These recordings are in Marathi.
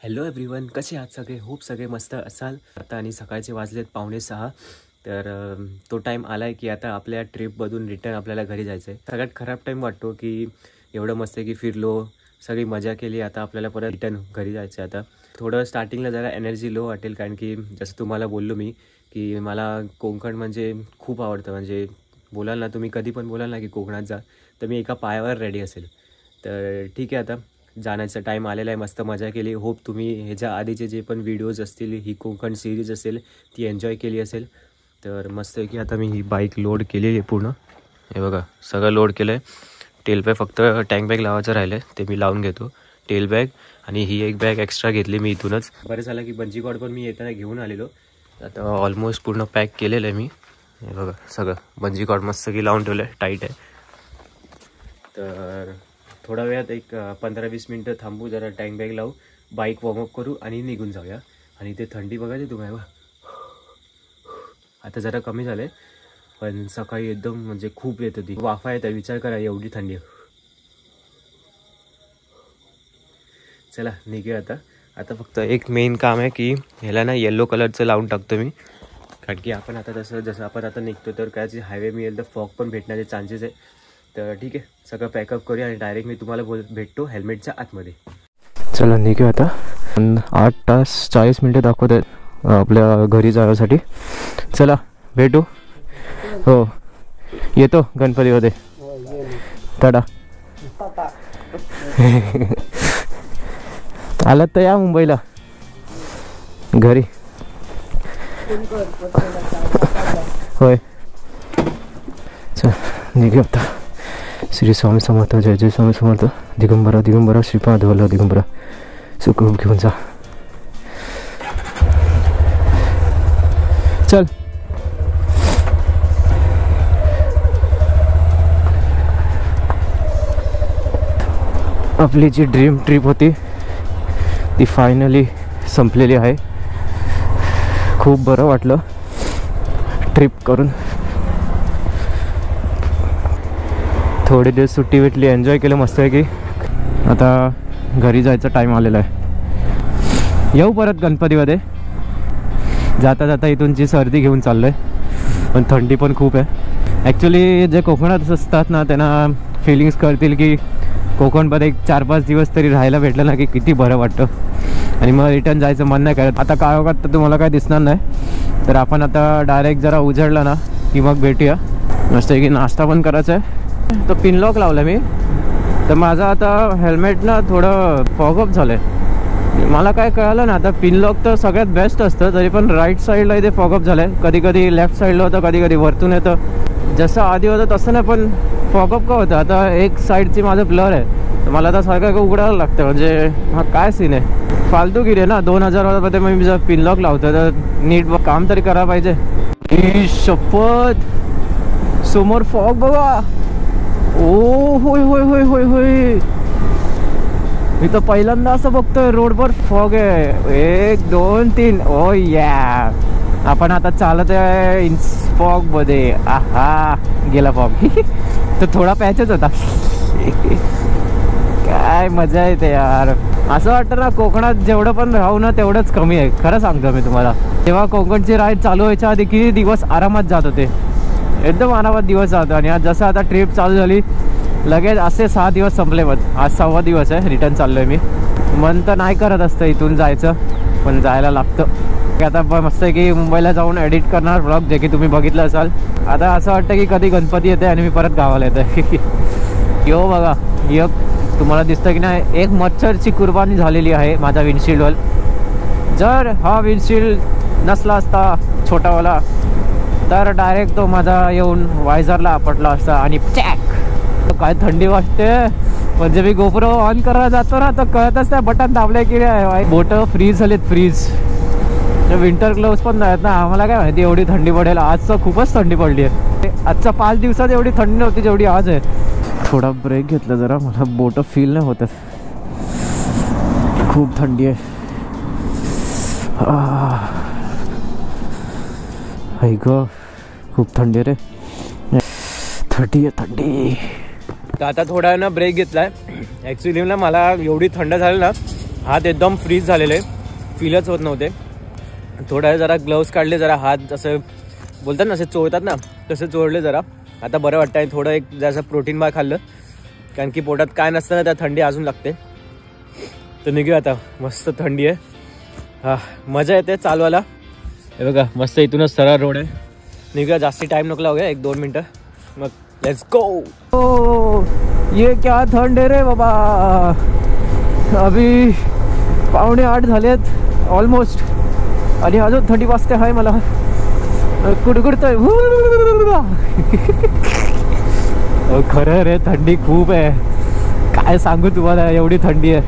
हॅलो एव्हरीवन, कसे आहात सगळे? होप सगळे मस्त असाल. आता आणि सकाळचे वाजलेत 5:45. तर तो टाईम आला आहे की आता आपल्या ट्रिपमधून रिटर्न आपल्याला घरी जायचं आहे. सगळ्यात खराब टाईम वाटतो की एवढं मस्त की फिरलो, सगळी मजा केली, आता आपल्याला परत रिटर्न घरी जायचं आहे. आता थोडं स्टार्टिंगला जरा एनर्जी लो वाटेल, कारण की जसं तुम्हाला बोललो मी की मला कोकण म्हणजे खूप आवडतं. म्हणजे बोलाल ना तुम्ही, कधी पण बोलाल ना की कोकणात जा, तर मी एका पायावर रेडी असेल. तर ठीक आहे, आता जाण्याचा टाईम आलेला आहे. मस्त मजा केली. होप तुम्ही ह्याच्या आधीचे जे पण व्हिडिओज असतील, ही कोकण सिरीज असेल, ती एन्जॉय केली असेल. तर मस्त आहे की आता मी ही बाईक लोड केलेली आहे पूर्ण. हे बघा, सगळं लोड केलं आहे. टेल बॅग फक्त टँक बॅग लावायचं राहिलं आहे, ते मी लावून घेतो. टेल बॅग आणि ही एक बॅग एक्स्ट्रा घेतली मी इथूनच. बरं झालं की बंजी कॉर्ड पण मी येताना घेऊन आलेलो. आता ऑलमोस्ट पूर्ण पॅक केलेलं आहे मी. हे बघा, सगळं बंजी कॉर्ड मस्त की लावून ठेवलं आहे, टाईट आहे. तर थोडा वेळात एक 15-20 मिनटं थांबू, जरा टँक बॅग लावू, बाईक वॉर्मअप करू आणि निघून जाऊया. आणि ते थंडी बघायची तुम्हाला, आता जरा कमी झालं आहे, पण सकाळी एकदम म्हणजे खूप येत होती, वाफा येत आहे. विचार करा, एवढी थंडी. चला निघूया आता. आता फक्त एक मेन काम आहे की ह्याला ना येलो कलरचं लावून टाकतो मी, कारण की आपण आता जसं आपण आता निघतो तर काय हायवे मिळेल तर फॉग पण भेटण्याचे चान्सेस आहे. तर ठीक आहे, सगळं पॅकअप करूया आणि डायरेक्ट मी तुम्हाला भेटतो हेल्मेटच्या आतमध्ये. चला निघूया आता. 8 तास 40 मिनटं दाखवत आहेत आपल्या घरी जाण्यासाठी. चला भेटू. हो, येतो गणपतीमध्ये. टाटा. आलात तर या मुंबईला घरी. होय, चल निघूया आता. श्री स्वामी समर्थ, जय जय स्वामी समर्थ. दिगंबरा दिगंबरा श्रीपाद वल्लभ दिगंबरा, सुखरूप घेऊन जा. चल. आपली जी ड्रीम ट्रिप होती ती फायनली संपलेली आहे. खूप बरं वाटलं ट्रिप करून. थोडे दिवस सुट्टी भेटली, एन्जॉय केलं मस्त आहे की. आता घरी जायचा टाईम आलेला आहे. येऊ परत गणपतीमध्ये. जाता जाता इथूनची सर्दी घेऊन चाललो आहे, पण थंडी पण खूप आहे. ॲक्च्युली जे कोकणात असतात ना, त्यांना फिलिंग्स करतील की कोकणमध्ये एक 4-5 दिवस तरी राहायला भेटलं ना की किती बरं वाटतं. आणि मग रिटर्न जायचं मन नाही करत. आता काळोखात तर तुम्हाला काय दिसणार नाही, तर आपण आता डायरेक्ट जरा उजळला ना की मग भेटूया. मस्त आहे की. नाश्ता पण करायचा आहे. तर पिनलॉक लावला मी, तर माझं आता हेल्मेट ना थोडं फॉगअप झालं आहे. मला काय कळालं ना, आता पिनलॉक तर सगळ्यात बेस्ट असतं, तरी पण राईट साईडला इथे फॉगअप झालं आहे. कधी कधी लेफ्ट साईडला होतं, कधी कधी वरतून येतं. जसं आधी होतं तसं नाही, पण फॉगअप का होतं. आता एक साईडची माझं ब्लर आहे, तर मला आता सारखं उघडायला लागतं. म्हणजे हा काय सीन आहे, फालतूगिरी आहे ना. 2000 मी जर पिनलॉक लावतो तर नीट काम तरी करायला पाहिजे. ही शपथ, समोर फॉग बघा. ओ होय होय होय होय होय, मी तर पहिल्यांदा असं बघतोय रोडवर फॉग आहे. 1 2 3. ओ या, आपण आता चालत आहे फॉग मध्ये. आहा, गेला फॉग. तर थोडा पॅचच होता. काय मजा येते यार. असं वाटतं ना कोकणात जेवढं पण राहू ना तेवढंच कमी आहे. खरं सांगतो मी तुम्हाला. तेव्हा कोकणची राईड चालू व्हायच्या आधी किती दिवस आरामात जात होते, एकदम आरामात दिवस जातो. आणि आज जसं आता ट्रिप चालू झाली लगेच असे 6 दिवस संपले. मग आज 6वा दिवस आहे, रिटर्न चाललो आहे मी. मन तर नाही करत असतं इथून जायचं, पण जायला लागतं. आता मस्त आहे की मुंबईला जाऊन एडिट करणार व्लॉग, जे की तुम्ही बघितलं असाल. आता असं वाटतं की कधी गणपती येते आणि मी परत गावाला येते. यो बघा, एक तुम्हाला दिसतं की नाही, एक मच्छरची कुर्बानी झालेली आहे माझा विंडशील्डवर. जर हा विंडशील्ड नसला असता छोटावाला, तर डायरेक्ट तो माझा येऊन वायझरला आपटला असता. आणि चॅक, काय थंडी वाजते. म्हणजे मी गोप्रो ऑन करायला जातो ना, तर कळतच नाही बटन दाबले की नाही. बोटं फ्रीज झालेत, फ्रीज. विंटर ग्लोव्स पण नाहीत ना. आम्हाला काय माहिती एवढी थंडी पडेल. आज तर खूपच थंडी पडली आहे. आजच्या 5 दिवसात एवढी थंडी नव्हती जेवढी आज आहे. थोडा ब्रेक घेतला जरा, मला बोटं फील नाही होत. खूप थंडी आहे. ग खूप थंडी रे. थंडी आहे, थंडी. तर आता थोडा ना ब्रेक घेतलाय. ॲक्च्युली ना मला एवढी थंड झाली ना, हात एकदम फ्रीज झालेले, फीलच होत नव्हते. थोडा जरा ग्लव्स काढले, जरा हात जसं बोलतात ना असे चोळतात ना तसं चोळले जरा. आता बरं वाटतं आहे. थोडं एक जसं प्रोटीन बार खाल्लं, कारण की पोटात काय नसतं ना त्या थंडी अजून लागते. तर निघूया आता, मस्त थंडी आहे. हा मजा येते चालवायला. हे बघा मस्त इथूनच सरळ रोड आहे. निघूया, जास्ती टाइम नको लावूया, 1-2 मिनटं मग लेट्स गो. ओ ये क्या थंड आहे रे बाबा. अभी 7:45 झालेत ऑलमोस्ट आणि अजून थंडी वाजते आहे मला. कुडकुडतोय. खरं रे थंडी खूप आहे, काय सांगू तुम्हाला. एवढी थंडी आहे.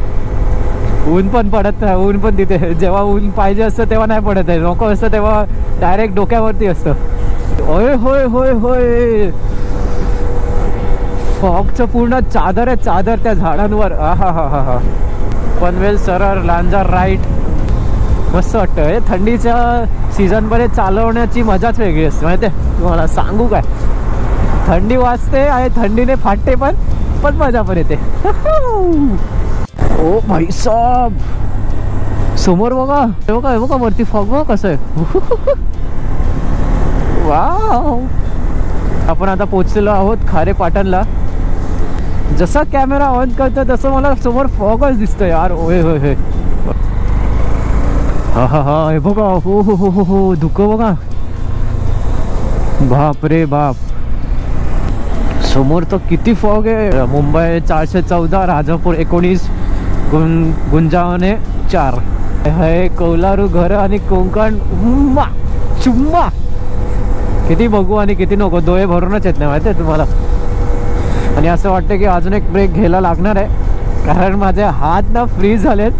ऊन पण पडत नाही, ऊन पण तिथे जेव्हा ऊन पाहिजे असतं तेव्हा नाही पडत आहे. नको असतं तेव्हा डायरेक्ट डोक्यावरती असतं. होय होय होय होय. फॉगचं पूर्ण चादर आहे, चादर त्या झाडांवर. हा हा हा हा. पनवेल सरळ लांजा राईट. मस्त वाटतं. थंडीच्या सीझनमध्ये चालवण्याची मजाच वेगळी असते माहिती आहे तुम्हाला. सांगू काय, थंडी वाजते आणि थंडीने फाटते पण मजा पण येते. ओ भाई साहब, समोर बघा, बघा बघा वरती फॉग बघा कसं आहे. वाव. आपण आता पोहोचलेलो आहोत खारेपाटणला. जसा कॅमेरा ऑन करतो तसं मला समोर फॉगच दिसतोय यार. ओय होय होय. हा हा हा. हे बघा, हो हो हो हो हो, धुकं बघा. बाप रे बाप. समोर तर किती फॉग आहे. मुंबई 414, राजापूर 19, गुंजावणे 4. हे कौलारू घर आणि कोकण चुम्मा. किती बघू आणि किती नको, डोळे भरूनच येत नाही माहिती आहे तुम्हाला. आणि असं वाटतं की अजून एक ब्रेक घ्यायला लागणार आहे, कारण माझे हात ना फ्रीज झालेत.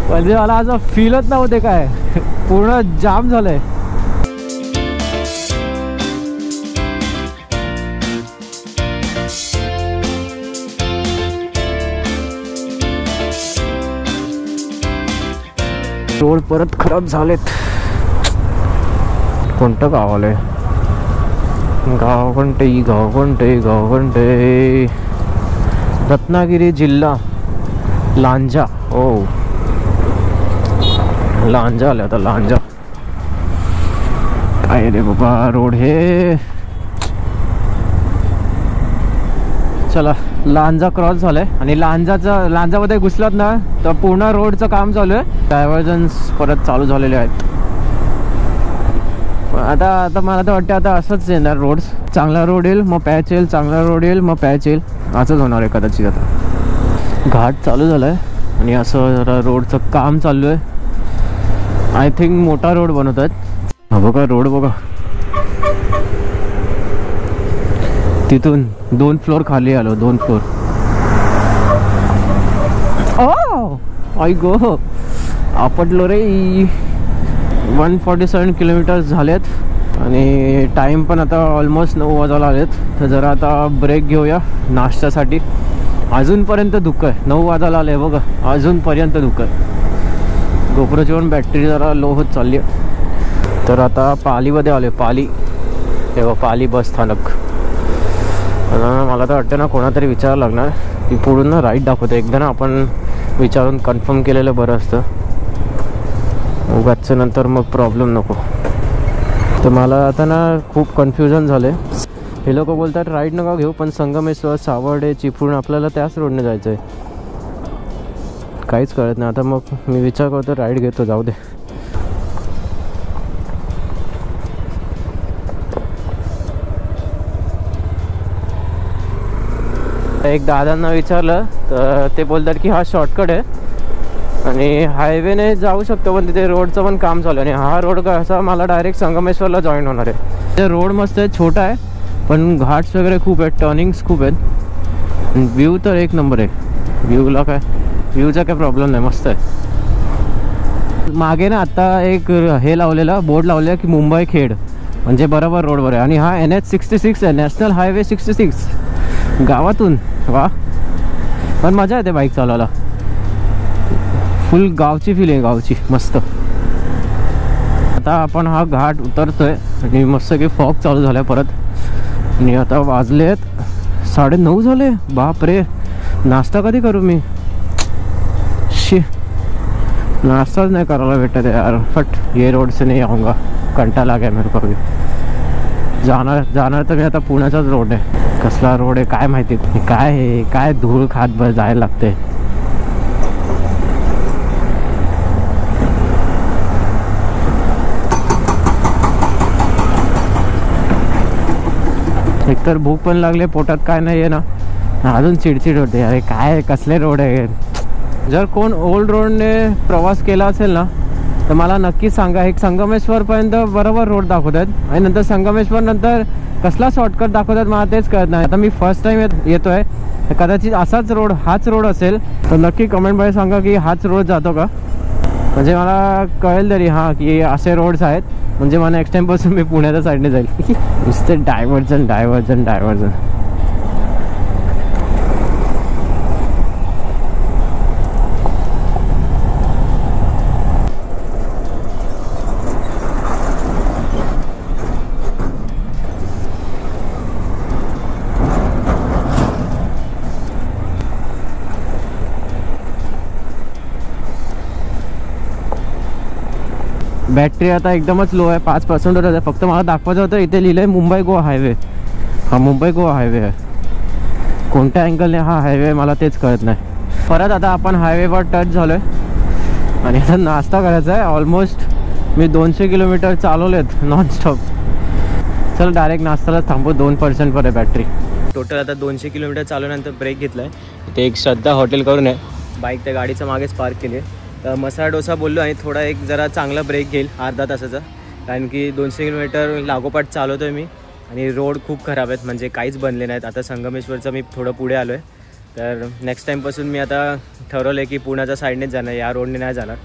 म्हणजे मला असं फीलच नव्हते काय, पूर्ण जाम झालंय. रोड परत खराब झालेत. कोणतं गाव आलंय? गाव कोणते? रत्नागिरी जिल्हा, लांजा. ओ लांजा आलं आता, लांजा. काय रे बाबा रोड हे. चला, लांजा क्रॉस झालंय आणि लांजामध्ये घुसलात ना तर पूर्ण रोडचं काम चालू आहे. डायव्हर्जन्स परत चालू झालेले आहेत. आता मला तर वाटतं आता असंच येणार. रोड चांगला रोड येईल मग पॅच येईल, चांगला रोड येईल मग पॅच येईल, असंच होणार आहे कदाचित. आता घाट चालू झालाय आणि असं जरा रोडचं काम चालू आहे. आय थिंक मोठा रोड बनवत आहेत. हा बघा रोड बघा, तिथून 2 फ्लोर खाली आलो, 2 फ्लोर. आई गो, आपटलो रे. 147 किलोमीटर झालेत आणि टाईम पण आता ऑलमोस्ट 9 वाजायला आलेत. तर जरा आता ब्रेक घेऊया नाश्त्यासाठी. अजूनपर्यंत दुःख आहे, 9 वाजायला आले बघा, अजूनपर्यंत दुःख आहे. गोप्रोची पण बॅटरी जरा लो होत चालली आहे. तर आता पालीमध्ये आले. पाली, तेव्हा पाली बस स्थानक. मला तर वाटतं ना कोणातरी विचारावं लागणार की पुढून ना राईट दाखवते. एकदा ना आपण विचारून कन्फर्म केलेलं बरं असतं, उगाच नंतर मग प्रॉब्लेम नको. तर मला आता ना खूप कन्फ्युजन झालं आहे. हे लोक बोलतात राईट नका घेऊ, पण संगमेश्वर, सावर्डे, चिपळूण आपल्याला त्याच रोडने जायचं आहे. काहीच कळत नाही. आता मग मी विचार करतो राईट घेतो, जाऊ दे. एक दादांना विचारलं तर ते बोलतात की हा शॉर्टकट आहे आणि हायवेने जाऊ शकतो, पण तिथे रोडचं पण काम चालू आहे. आणि हा रोड कसा मला डायरेक्ट संगमेश्वरला जॉईन होणार आहे. ते रोड मस्त आहे, छोटा आहे पण घाट्स वगैरे खूप आहेत, टर्निंग्स खूप आहेत. व्ह्यू तर एक नंबर आहे. व्ह्यूला काय, व्ह्यूचा काय प्रॉब्लेम नाही, मस्त आहे. मागे ना आता एक हे लावलेला बोर्ड लावलेला की मुंबई खेड, म्हणजे बरोबर रोडवर आहे. आणि हा NH66 आहे, नॅशनल हायवे 66 गावातून. वा, पण मजा येते बाईक चालवायला. फुल गावची फीलिंग, गावची मस्त. आता आपण हा घाट उतरतोय आणि मस्त की फॉग चालू झालाय परत. आणि आता वाजलेत 9:30 झाले. बाप रे, नाश्ता कधी करू मी? शी, नाश्ता नहीं करायला भेटत यार. फट ये रोड से नहीं आऊँगा, कंटाळा आ गया मेरे को. अभी जाणार तर मी आता पुण्याचाच रोड आहे. कसला रोड आहे काय माहिती. काय आहे, काय धूळ खात बस जायला लागते. एकतर भूक पण लागले, पोटात काय नाही आहे ना, अजून चिडचिड होते. अरे काय कसले रोड आहे. जर कोण ओल्ड रोडने प्रवास केला असेल ना तर मला नक्की सांगा. एक संगमेश्वरपर्यंत बरोबर रोड दाखवतात आणि नंतर संगमेश्वर नंतर कसला शॉर्टकट दाखवतात मला तेच कळत नाही. आता मी फर्स्ट टाइम येतोय, कदाचित असाच रोड, हाच रोड असेल तर नक्की कमेंटमध्ये सांगा की हाच रोड जातो का, म्हणजे मला कळेल तरी हां की असे रोड्स आहेत. म्हणजे मला नेक्स्ट टाइमपासून मी पुण्याच्या साईडने जाईल. नुसते डायव्हर्जन डायव्हर्जन डायव्हर्जन. बॅटरी आता एकदमच लो आहे, 5% आहे. फक्त मला दाखवायचं होतं इथे लिहिलं आहे मुंबई गोवा हायवे. हा मुंबई गोवा हायवे आहे. कोणत्या अँगलने हा हायवे मला तेच कळत नाही. परत आता आपण हायवेवर टच झालो आहे आणि आता नाश्ता करायचा आहे. ऑलमोस्ट मी 200 किलोमीटर चालवलेत नॉनस्टॉप. चल डायरेक्ट नाश्त्यालाच थांबू. 2% पर आहे बॅटरी. टोटल आता 200 किलोमीटर चालवल्यानंतर ब्रेक घेतला आहे. ते एक श्रद्धा हॉटेल करून आहे. बाईक त्या गाडीच्या मागेच पार्क केली आहे. मसाला डोसा बोललो आणि थोडा एक जरा चांगला ब्रेक घेईल अर्धा तासाचा, कारण की 200 किलोमीटर लागोपाठ चालवतो आहे मी आणि रोड खूप खराब आहेत, म्हणजे काहीच बनले नाहीत. आता संगमेश्वरचं मी थोडं पुढे आलो आहे, तर नेक्स्ट टाईमपासून मी आता ठरवलं आहे की पुण्याच्या साईडनेच जाणार, या रोडने नाही जाणार.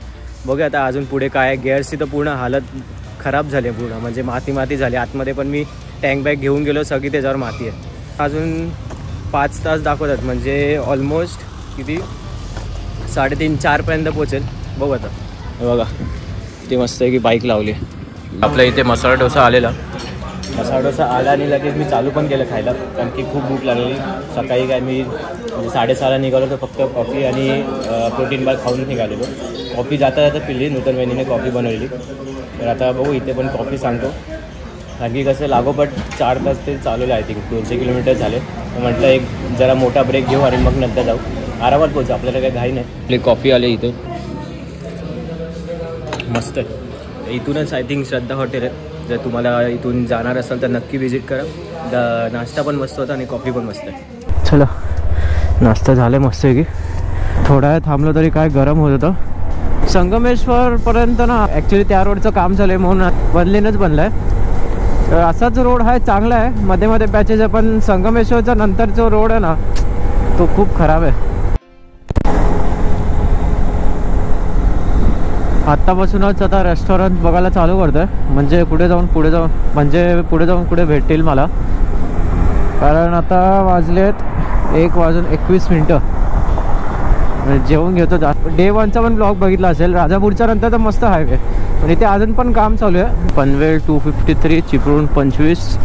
बघूया आता अजून पुढे काय. गेअर्सची तर पूर्ण हालत खराब झाली आहे पूर्ण, म्हणजे माती झाली. आतमध्ये पण मी टँक बॅग घेऊन गेलो, सगळी त्याच्यावर माती आहे. अजून 5 तास दाखवतात, म्हणजे ऑलमोस्ट किती 3:30-4 पर्यंत पोहोचेल. बघू आता. बघा ते मस्त आहे की बाईक लावली. आपल्या इथे मसाला डोसा आलेला. मसाला डोसा आला आणि लगेच मी चालू पण केलं खायला, कारण की खूप भूक लागलेली. सकाळी काय मी 6:30ला निघालो तर फक्त कॉफी आणि प्रोटीन बार खाऊन निघालेलो. कॉफी जाता पिल्ली नूतन वहिनीने कॉफी बनवलेली. तर आता बघू इथे पण कॉफी सांगतो, कारण की कसं लागोपाठ 4 तास ते चालवलं. आय थिंक 200 किलोमीटर झाले. तर म्हटलं एक जरा मोठा ब्रेक घेऊ आणि मग नंतर जाऊ. आरामात पोहोचू, आपल्याला काही घाई नाही. आपली कॉफी आले इथे मस्त आहे. इथूनच आय थिंक श्रद्धा हॉटेल आहे. जर तुम्हाला इथून जाणार असाल तर नक्की विजिट करा. नाश्ता पण मस्त होता आणि कॉफी पण मस्त आहे. चला नाश्ता झाला मस्त आहे की. थोडा वेळ थांबलो तरी काय गरम होत होतं. संगमेश्वरपर्यंत ना ॲक्च्युली त्या रोडचं काम झालं आहे म्हणून बनलं आहे. असाच रोड आहे, चांगला आहे, मध्ये मध्ये पॅचेस आहे. पण संगमेश्वरचा नंतर जो रोड आहे ना तो खूप खराब आहे. आत्तापासूनच आता रेस्टॉरंट बघायला चालू करतोय, म्हणजे पुढे जाऊन पुढे भेटतील मला. कारण आता वाजलेत 1:21. जेवून घेतो. डे 1चा पण ब्लॉग बघितला असेल. राजापूरच्या नंतर तर मस्त हायवे, पण इथे अजून पण काम चालू आहे. पनवेल 253, चिपळूण 25,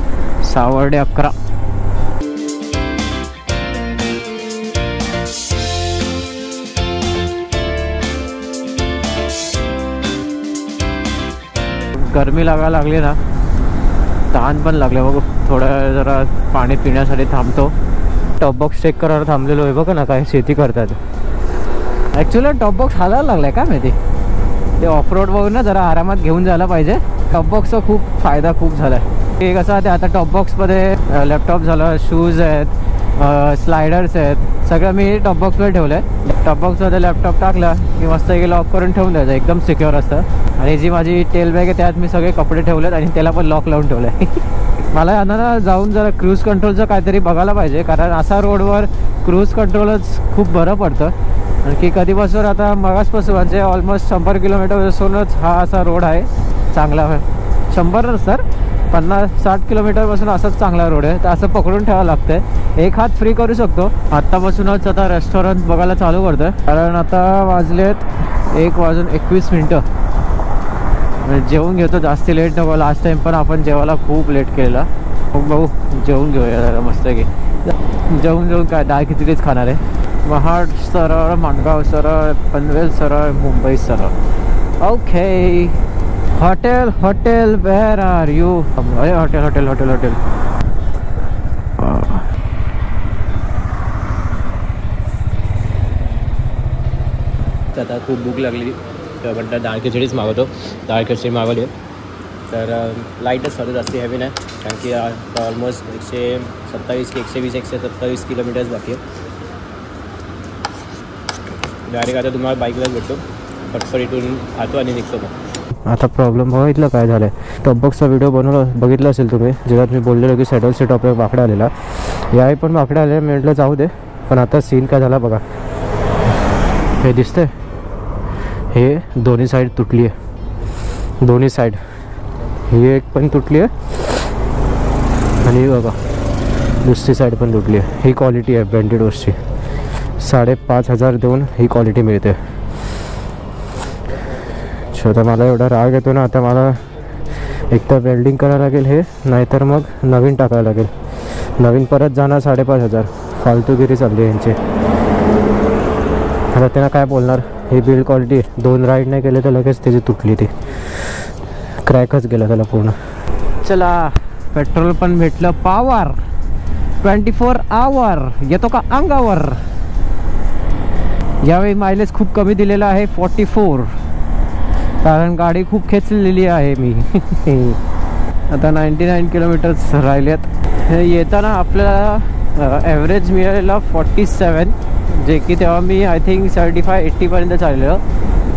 सावर्डे 11. गरमी लागायला लागली ना, तहान पण लागले. बघू थोडं जरा पाणी पिण्यासाठी थांबतो. टॉप बॉक्स चेक करायला थांबलेलो आहे. बघा ना काय शेती करतात. ॲक्च्युली टॉप बॉक्स हालायला लागलाय काय माहिती. ते ऑफ रोड बघून ना जरा आरामात घेऊन जायला पाहिजे. टॉप बॉक्सचा खूप फायदा झाला आहे. ते कसं आहे, आता टॉप बॉक्समध्ये लॅपटॉप झालं, शूज आहेत, स्लायडर्स आहेत, सगळं मी टॉप बॉक्सवर ठेवलं आहे. टॉप बॉक्समध्ये लॅपटॉप टाकला की मस्त लॉक करून ठेवून द्यायचं, एकदम सिक्युअर असतं. आणि जी माझी टेल बॅग आहे त्यात मी सगळे कपडे ठेवलेत आणि त्याला पण लॉक लावून ठेवलं आहे. मला यांना ना जाऊन जरा क्रूज कंट्रोलचं काहीतरी बघायला पाहिजे, कारण असा रोडवर क्रूज कंट्रोलच खूप बरं पडतं. आणखी कधीपासून आता मगासपासून म्हणजे ऑलमोस्ट 100 किलोमीटरपासूनच हा असा रोड आहे चांगला. 100 सर 50-60 किलोमीटरपासून असाच चांगला रोड आहे. तर असं पकडून ठेवावं लागतं. एक हात फ्री करू शकतो. आत्तापासूनच आता रेस्टॉरंट बघायला चालू करतोय, कारण आता वाजलेत 1:21. जेवून घेतो, जास्ती लेट नको. लास्ट टाइम पण आपण जेवायला खूप लेट केलेला. मग भाऊ जेवून घेऊया जरा मस्त की. जेवून काय डाळ खिचडीच खाणार आहे. महाड सरळ, माणगाव सरळ, पनवेल सरळ, मुंबई सरळ. Okay. Hotel hotel where are you? अरे हॉटेल हॉटेल हॉटेल हॉटेल. आता खूप भूक लागली तर म्हटलं डाळ खिचडीच मागवतो. डाळ खिचडी मागवली तर लाईटच होतं, जास्ती हेवी नाही, कारण की आता ऑलमोस्ट 127 की 127 किलोमीटर्स बाकी आहे. डायरेक्ट आता तुम्हाला बाईकलाच भेटतो, पटपट इथून खातो आणि निघतो. मग आता प्रॉब्लेम बघितलं काय झालं आहे. टॉपबॉक्सचा व्हिडिओ बघितला असेल तुम्ही, जेव्हा मी बोललेलो की सॅडल सीट आपल्याला बाकडा आलेला, याही पण बाकडा आले. मी म्हटलं जाऊ दे, पण आता सीन काय झाला बघा. हे दिसतंय, हे दोन्ही साईड तुटली आहे. दोन्ही साईड ही एक पण तुटली आहे आणि बघा दुसरी साईड पण तुटली आहे. ही क्वालिटी आहे ब्रँडेड वॉचची. 5,500 देऊन ही क्वालिटी मिळते. छोटा मला एवढा राग येतो ना, आता मला एक तर वेल्डिंग करायला लागेल हे, नाहीतर मग नवीन टाकायला लागेल. नवीन परत जाणार 5,500. फालतूगिरी चालली आहे यांची. आता त्यांना काय बोलणार. ही बिल्ड क्वालिटी 2 राईड नाही केले तर लगेच त्याची तुटली, ती क्रॅकच गेला त्याला पूर्ण. चला पेट्रोल पण भेटलं. पॉवर 24 आवर येतो का अंगावर. यावेळी मायलेज खूप कमी दिलेला आहे 44, कारण गाडी खूप खेचलेली आहे मी. आता 99 किलोमीटर्स राहिलेत. येताना आपल्याला ॲव्हरेज मिळालेला 47, जे की तेव्हा मी आय थिंक 75-80 पर्यंत चाललेलं.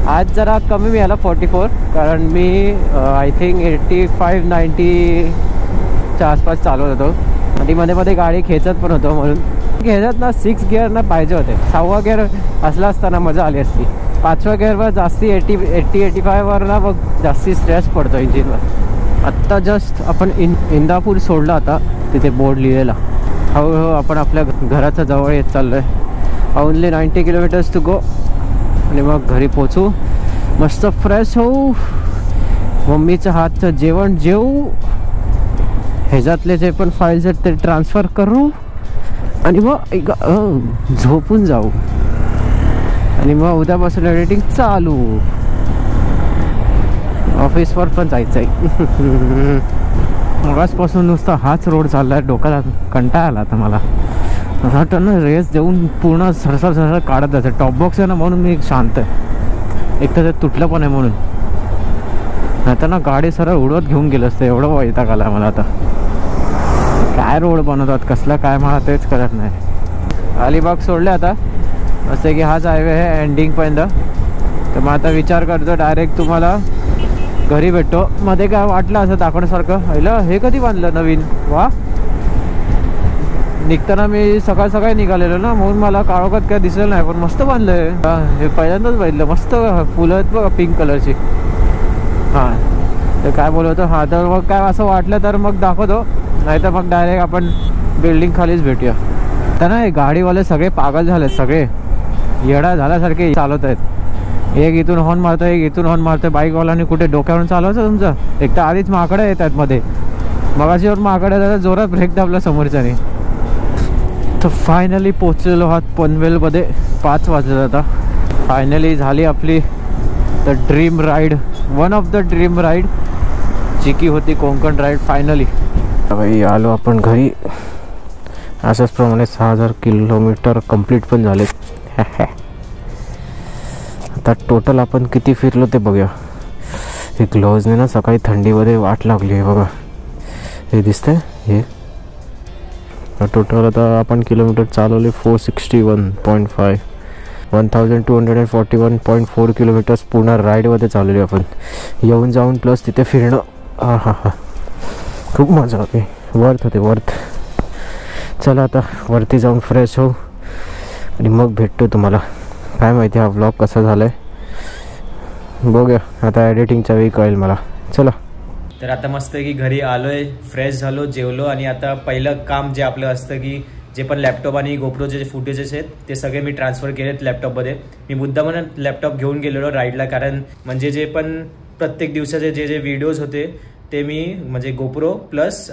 आज जरा कमी मिळाला 44, कारण मी आय थिंक 85-90च्या आसपास चालवत होतो आणि मध्ये मध्ये गाडी खेचत पण होतो. म्हणून खेचत ना 6 गिअर ना पाहिजे होते. 6वा गिअर असला असताना मजा आली असती. 5व्या गिअरवर जास्ती 80-85वर ना मग जास्ती स्ट्रेस पडतो इंजिनवर. आत्ता जस्ट आपण इंदापूर सोडला. आता तिथे बोर्ड लिहिलेला. हळूहळू आपण आपल्या घराच्या जवळ येत चाललो आहे. ओनली 90 किलोमीटर्स टू गो आणि मग घरी पोचू. मस्त फ्रेश होऊ, मम्मीच्या हातचं जेवण जेवू, ह्याच्यातले जे पण फाईल्स आहेत ते ट्रान्सफर करू आणि मग झोपून जाऊ. आणि मग उद्यापासून एडिटिंग चालू. ऑफिसवर पण जायचं आहे. मगासपासून नुसता हाच रोड चालला आहे. डोक्याला कंटाळा आला आता मला. असं ना रेस देऊन पूर्ण सरसर सरसर काढत जायचं. टॉपबॉक्स आहे ना म्हणून मी शांत आहे. एक तर ते तुटलं पण आहे म्हणून, नाहीतर ना गाडी सरळ उडवत घेऊन गेलं असतं. एवढं वैताग आला मला आता. काय रोड बनवतात, कसला काय मला तेच कळत नाही. अलिबाग सोडले आता, असं की हाच हायवे आहे एंडिंगपर्यंत. तर मग आता विचार करतो डायरेक्ट तुम्हाला घरी भेटतो. मध्ये काय वाटलं असं दाखवण्यासारखं, पहिलं हे कधी बांधलं नवीन. वा, निघताना मी सकाळी निघालेलो ना, म्हणून मला काळोखात काय दिसलं नाही, पण मस्त बांधलंय. हे पहिल्यांदाच बघितलं. मस्त फुलं आहेत बघा पिंक कलरची. हां, तर काय बोलवतो. हां, तर मग काय असं वाटलं तर मग दाखवतो, नाही तर मग डायरेक्ट आपण बिल्डिंग खालीच भेटूया. तर ना गाडीवाले सगळे पागल झालेत, सगळे येडा झाल्यासारखे चालवत आहेत. एक इथून हॉर्न मारतो, एक इथून हॉर्न मारतो. बाईकवाल्यांनी कुठे डोक्यावरून चालवायचं तुमचं. एक तर आधीच माकडं येतात मध्ये, मगाशीवर माकडं जातात, जोरात ब्रेक दाबला समोरच्याने. तर फायनली पोचलेलो आहात पनवेलमध्ये. 5 वाजले आता. फायनली झाली आपली the dream ride, one of the dream ride, जी की होती कोकण राईड. फायनली भाई आलो आपण घरी. अशाच प्रमाणे 6,000 किलोमीटर कंप्लीट पण झाले. आता टोटल आपण किती फिरलो ते बघूया. हे ग्लोव्जने ना सकाळी थंडीमध्ये वाट लागली आहे बघा. हे दिसतंय हे. टोटल आता आपण किलोमीटर चालवले 461.5, 1241.4 किलोमीटर्स पूर्ण राईडमध्ये चालवले आपण. येऊन जाऊन प्लस तिथे फिरणं. हा खूप मजा होती. वर्थ होते, वर्थ. चला आता वरती जाऊन फ्रेश होऊ आणि मग भेटतो तुम्हाला. काय माहिती हा व्लॉग कसा झाला आहे बघूया. आता एडिटिंगच्या वेळी कळेल मला. चला. तर आता मस्त की घरी आलोय, फ्रेश झालो, जेवलो आणि आता पहिलं काम जे आपलं असतं की जे पण लॅपटॉप आणि गोप्रोचे जे फुटेजेस आहेत ते सगळे मी ट्रान्सफर केलेत लॅपटॉपमध्ये. मी मुद्दामून लॅपटॉप घेऊन गेलेलो राईडला, कारण म्हणजे जे पण प्रत्येक दिवसाचे जे व्हिडिओज होते ते मी म्हणजे गोप्रो प्लस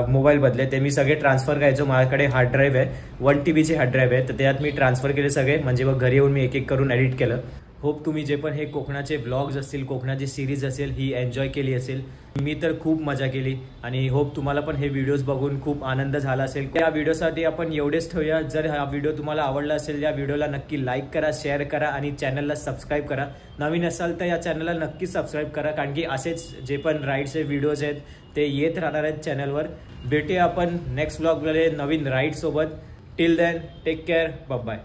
मोबाईल बदले ते मी सगळे ट्रान्सफर करायचो. माझ्याकडे हार्ड ड्राईव्ह आहे 1 TB ची हार्ड ड्राईव्ह आहे, तर त्यात मी ट्रान्सफर केले सगळे. म्हणजे मग घरी येऊन मी एक एक करून एडिट केलं. होप तुम्ही जे पण हे कोकणाचे व्लॉग्स असतील, कोकणाची सिरीज असेल ही एन्जॉय केली असेल. मी तर खूप मजा केली आणि होप तुम्हाला पण हे व्हिडिओज बघून खूप आनंद झाला असेल. या व्हिडिओसाठी आपण एवढेच ठेवूया. जर हा व्हिडिओ तुम्हाला आवडला असेल या व्हिडिओला नक्की लाईक करा, शेअर करा आणि चॅनलला सबस्क्राईब करा. नवीन असाल तर या चॅनलला नक्की सबस्क्राईब करा, कारण की असेच जे पण राईड्सचे व्हिडिओज आहेत ते येत राहणार आहेत चॅनलवर. भेटूया आपण नेक्स्ट व्लॉगमध्ये नवीन राईड सोबत. Till then take care, bye bye.